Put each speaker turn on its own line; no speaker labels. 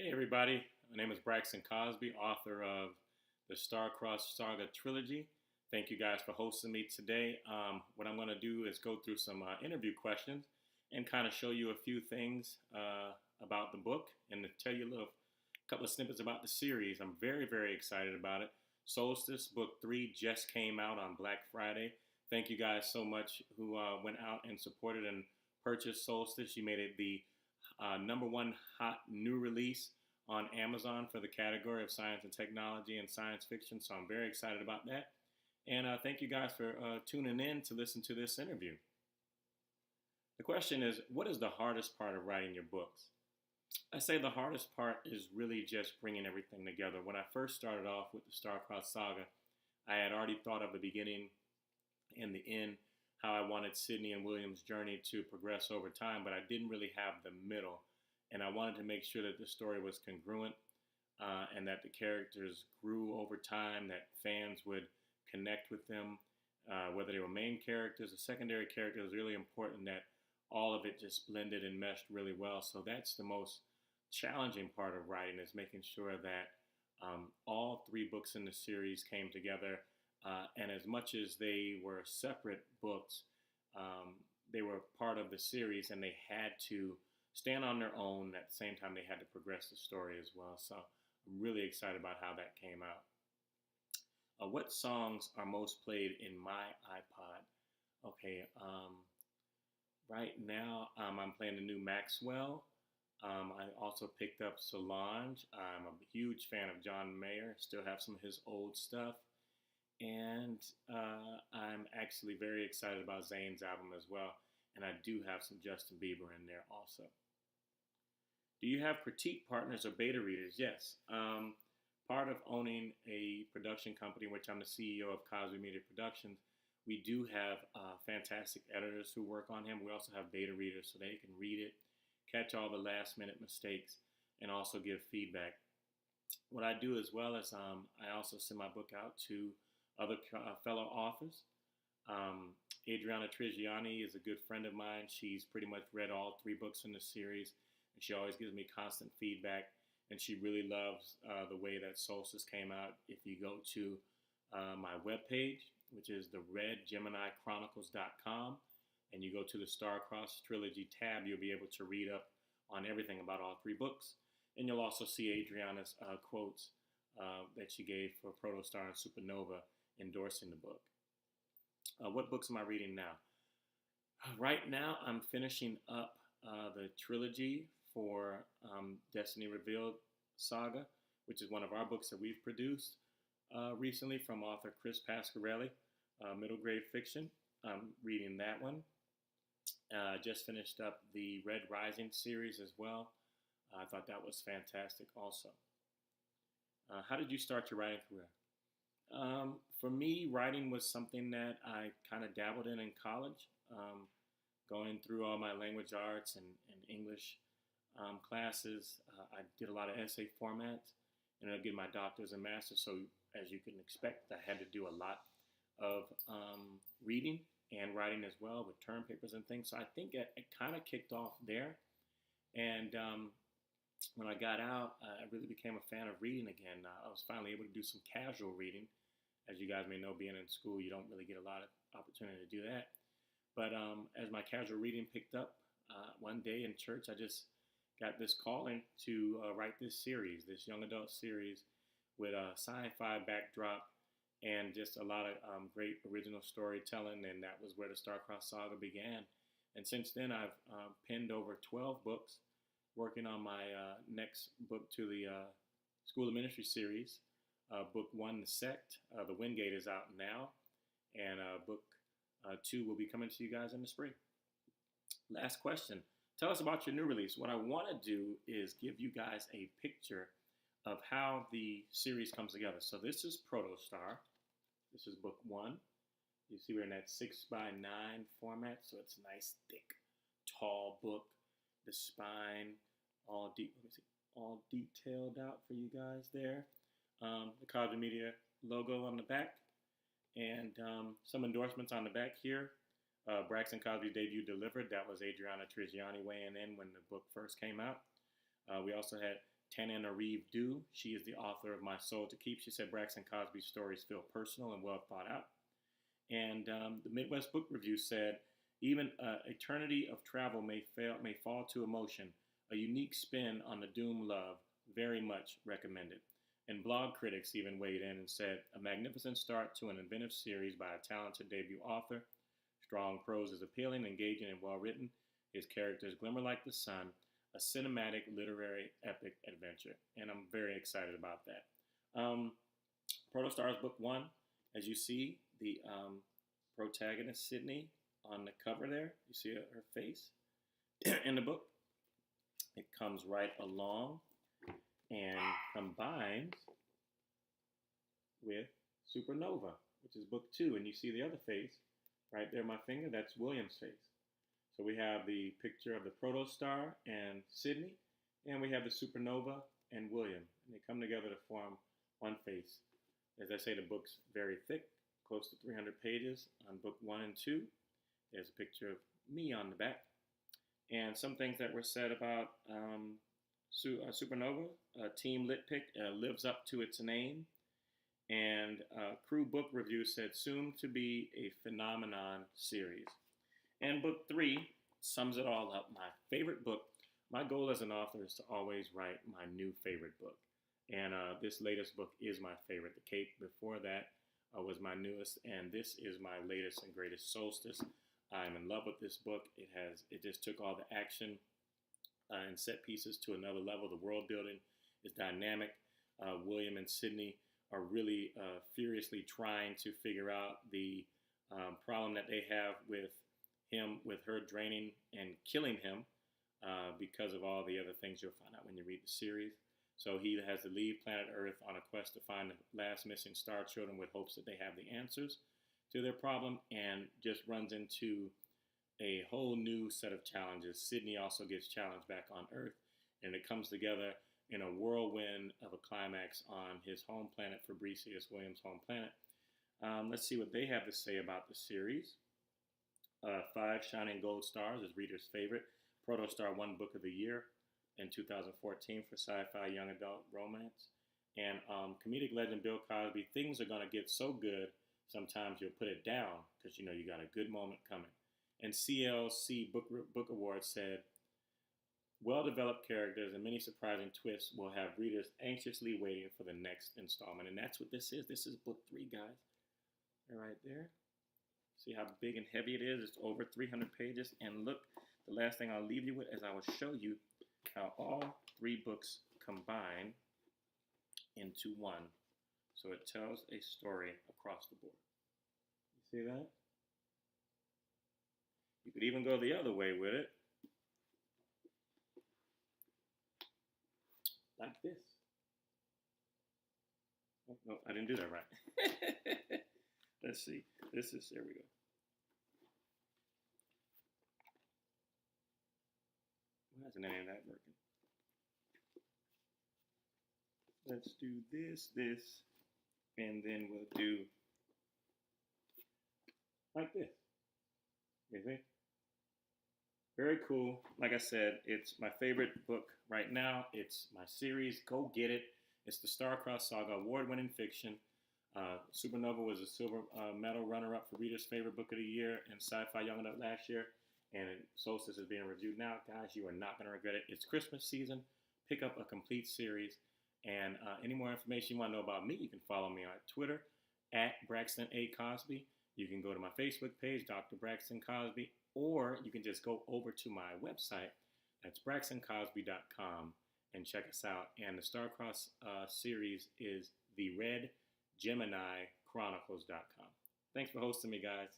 Hey everybody, my name is Braxton Cosby, author of the Star-Crossed Saga trilogy. Thank you guys for hosting me today. What I'm going to do is go through some interview questions and kind of show you a few things about the book and to tell you a couple of snippets about the series. I'm very, very excited about it. Solstice Book 3 just came out on Black Friday. Thank you guys so much who went out and supported and purchased Solstice. You made it the #1 hot new release on Amazon for the category of science and technology and science fiction. So I'm very excited about that. And thank you guys for tuning in to listen to this interview. The question is, what is the hardest part of writing your books? I say the hardest part is really just bringing everything together. When I first started off with the Star-Crossed Saga, I had already thought of the beginning and the end, how I wanted Sydney and William's journey to progress over time, but I didn't really have the middle. And I wanted to make sure that the story was congruent and that the characters grew over time, that fans would connect with them, whether they were main characters or secondary characters. It was really important that all of it just blended and meshed really well. So that's the most challenging part of writing, is making sure that all three books in the series came together. And as much as they were separate books, they were part of the series and they had to stand on their own. At the same time, they had to progress the story as well. So I'm really excited about how that came out. What songs are most played in my iPod? Okay, right now I'm playing the new Maxwell. I also picked up Solange. I'm a huge fan of John Mayer. Still have some of his old stuff. And I'm actually very excited about Zayn's album as well. And I do have some Justin Bieber in there also. Do you have critique partners or beta readers? Yes. Part of owning a production company, which I'm the CEO of Cosby Media Productions, we do have fantastic editors who work on him. We also have beta readers so they can read it, catch all the last minute mistakes, and also give feedback. What I do as well is I also send my book out to other fellow authors. Adriana Trigiani is a good friend of mine. She's pretty much read all three books in the series, and she always gives me constant feedback, and she really loves the way that Solstice came out. If you go to my webpage, which is the redgeminichronicles.com, and you go to the Star-Crossed Trilogy tab, you'll be able to read up on everything about all three books. And you'll also see Adriana's quotes that she gave for Protostar and Supernova endorsing the book. What books am I reading now? Right now, I'm finishing up the trilogy for Destiny Revealed Saga, which is one of our books that we've produced recently from author Chris Pasquarelli, middle grade fiction. I'm reading that one. Just finished up the Red Rising series as well. I thought that was fantastic also. How did you start your writing career? For me, writing was something that I kind of dabbled in college, going through all my language arts and English classes. I did a lot of essay formats, and I did my doctor's and master's. So as you can expect, I had to do a lot of reading and writing as well with term papers and things. So I think it kind of kicked off there. And when I got out, I really became a fan of reading again. I was finally able to do some casual reading. As you guys may know, being in school, you don't really get a lot of opportunity to do that. But as my casual reading picked up, one day in church, I just got this calling to write this series, this young adult series with a sci-fi backdrop and just a lot of great original storytelling. And that was where the Star-Crossed Saga began. And since then, I've penned over 12 books, working on my next book to the School of Ministry series. Book 1, The Sect, The Wingate, is out now. And book 2 will be coming to you guys in the spring. Last question. Tell us about your new release. What I want to do is give you guys a picture of how the series comes together. So this is Protostar. This is book 1. You see we're in that 6x9 format, so it's a nice, thick, tall book. The spine all detailed out for you guys there. The Cosby Media logo on the back, and some endorsements on the back here. Braxton Cosby's debut delivered. That was Adriana Trigiani weighing in when the book first came out. We also had Tananarive Due. She is the author of My Soul to Keep. She said Braxton Cosby's stories feel personal and well thought out. And the Midwest Book Review said, even eternity of travel may fall to emotion. A unique spin on the Doom love. Very much recommended. And blog critics even weighed in and said, a magnificent start to an inventive series by a talented debut author. Strong prose is appealing, engaging, and well written. His characters glimmer like the sun. A cinematic, literary, epic adventure. And I'm very excited about that. Protostars Book 1, as you see, the protagonist, Sydney, on the cover there. You see her face in the book. It comes right along and combines with Supernova, which is book 2. And you see the other face right there, my finger, that's William's face. So we have the picture of the protostar and Sydney, and we have the supernova and William. And they come together to form one face. As I say, the book's very thick, close to 300 pages on book 1 and 2. There's a picture of me on the back. And some things that were said about Supernova. Team Litpick lives up to its name. And Crew Book Review said, soon to be a phenomenon series. And book 3 sums it all up. My favorite book. My goal as an author is to always write my new favorite book. And this latest book is my favorite. The Cape before that was my newest. And this is my latest and greatest, Solstice. I'm in love with this book. It just took all the action and set pieces to another level. The world building is dynamic. William and Sydney are really furiously trying to figure out the problem that they have with her draining and killing him because of all the other things you'll find out when you read the series. So he has to leave planet Earth on a quest to find the last missing star children with hopes that they have the answers to their problem, and just runs into a whole new set of challenges. Sydney also gets challenged back on Earth, and it comes together in a whirlwind of a climax on his home planet, Fabricius Williams' home planet. Let's see what they have to say about the series. 5 Shining Gold Stars is readers' favorite. Protostar won Book of the Year in 2014 for sci-fi young adult romance. And comedic legend Bill Cosby, things are going to get so good, sometimes you'll put it down because you know you got a good moment coming. And CLC Book Award said, well-developed characters and many surprising twists will have readers anxiously waiting for the next installment. And that's what this is. This is book 3, guys. Right there. See how big and heavy it is? It's over 300 pages. And look, the last thing I'll leave you with is I will show you how all 3 books combine into one. So it tells a story across the board. You see that? You could even go the other way with it. Like this. Oh, no, I didn't do that right. Let's see. There we go. Why isn't any of that working? Let's do this, and then we'll do like this. You see? Very cool. Like I said, it's my favorite book right now. It's my series. Go get it. It's the Star-Crossed Saga, award-winning fiction. Supernova was a silver medal runner-up for Reader's Favorite Book of the Year in Sci-Fi Young Adult last year. And Solstice is being reviewed now. Guys, you are not going to regret it. It's Christmas season. Pick up a complete series. And any more information you want to know about me, you can follow me on Twitter at Braxton A. Cosby. You can go to my Facebook page, Dr. Braxton Cosby, or you can just go over to my website. That's braxtoncosby.com and check us out. And the Star-Crossed series is the Red Gemini Chronicles.com. Thanks for hosting me, guys.